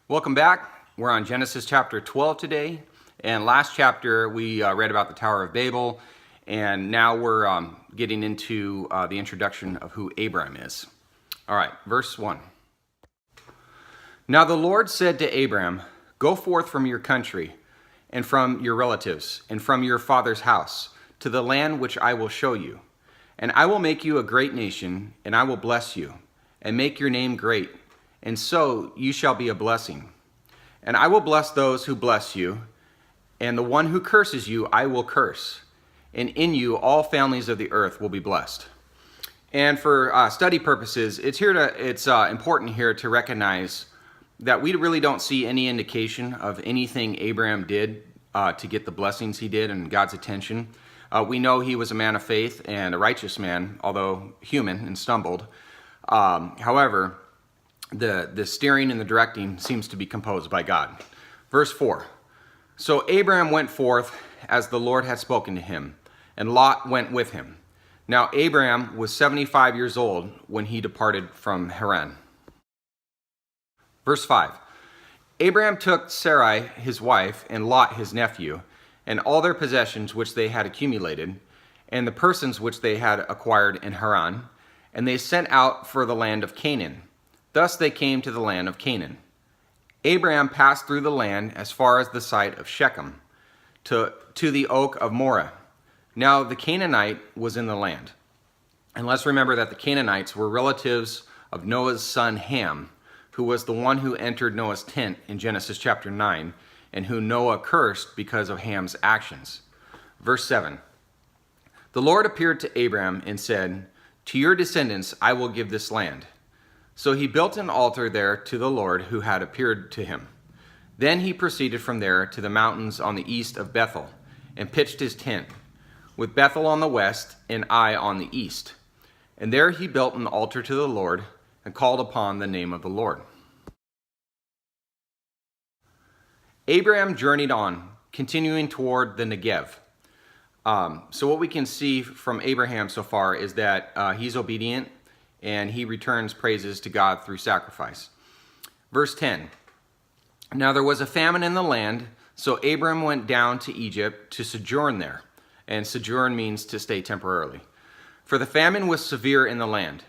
Welcome back. We're on Genesis chapter 12 today, and last chapter we read about the Tower of Babel, and now we're getting into the introduction of who Abram is. All right, verse 1. Now the Lord said to Abram, "Go forth from your country, and from your relatives, and from your father's house, to the land which I will show you. And I will make you a great nation, and I will bless you, and make your name great, and so you shall be a blessing. And I will bless those who bless you, and the one who curses you I will curse. And in you all families of the earth will be blessed." And for study purposes, it's important here to recognize that we really don't see any indication of anything Abraham did to get the blessings he did and God's attention. We know he was a man of faith and a righteous man, although human and stumbled. However, the steering and the directing seems to be composed by God. Verse 4. So Abraham went forth as the Lord had spoken to him, and Lot went with him. Now Abraham was 75 years old when he departed from Haran. Verse 5. Abraham took Sarai his wife, and Lot his nephew, and all their possessions which they had accumulated, and the persons which they had acquired in Haran, and they set out for the land of Canaan. Thus they came to the land of Canaan. Abraham passed through the land as far as the site of Shechem, to the oak of Moreh. Now the Canaanite was in the land. And let's remember that the Canaanites were relatives of Noah's son Ham, who was the one who entered Noah's tent in Genesis chapter 9, and who Noah cursed because of Ham's actions. Verse 7. The Lord appeared to Abraham and said, "To your descendants I will give this land." So he built an altar there to the Lord who had appeared to him. Then he proceeded from there to the mountains on the east of Bethel, and pitched his tent, with Bethel on the west and Ai on the east. And there he built an altar to the Lord, and called upon the name of the Lord. Abraham journeyed on, continuing toward the Negev. So what we can see from Abraham so far is that he's obedient, and he returns praises to God through sacrifice. Verse 10. Now there was a famine in the land, so Abram went down to Egypt to sojourn there. And sojourn means to stay temporarily. For the famine was severe in the land.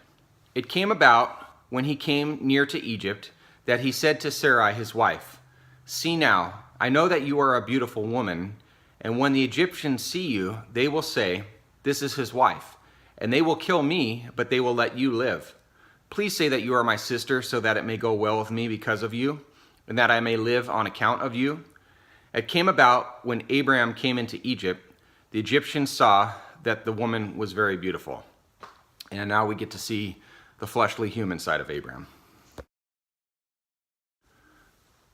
It came about, when he came near to Egypt, that he said to Sarai his wife, "See now, I know that you are a beautiful woman, and when the Egyptians see you, they will say, 'This is his wife.' And they will kill me, but they will let you live. Please say that you are my sister, so that it may go well with me because of you, and that I may live on account of you." It came about, when Abraham came into Egypt, the Egyptians saw that the woman was very beautiful. And now we get to see the fleshly human side of Abraham.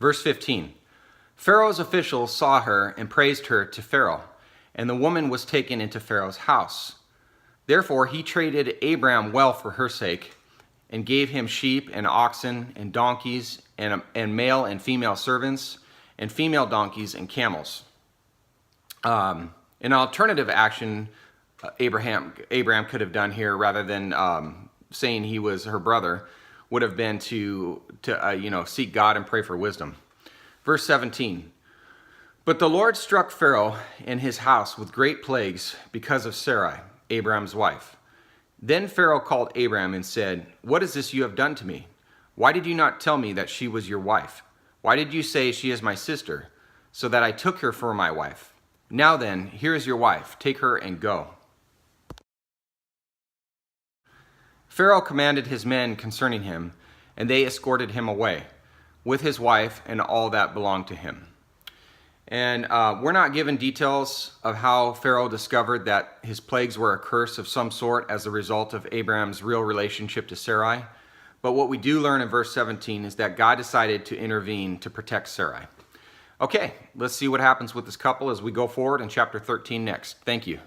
Verse 15. Pharaoh's officials saw her and praised her to Pharaoh, and the woman was taken into Pharaoh's house. Therefore he traded Abraham well for her sake, and gave him sheep and oxen and donkeys and male and female servants and female donkeys and camels. An alternative action Abraham could have done here, rather than saying he was her brother, would have been to seek God and pray for wisdom. Verse 17. But the Lord struck Pharaoh and his house with great plagues because of Sarai, Abraham's wife. Then Pharaoh called Abraham and said, "What is this you have done to me? Why did you not tell me that she was your wife? Why did you say she is my sister, so that I took her for my wife? Now then, here is your wife. Take her and go." Pharaoh commanded his men concerning him, and they escorted him away, with his wife and all that belonged to him. And we're not given details of how Pharaoh discovered that his plagues were a curse of some sort as a result of Abraham's real relationship to Sarai. But what we do learn in verse 17 is that God decided to intervene to protect Sarai. Okay, let's see what happens with this couple as we go forward in chapter 13 next. Thank you.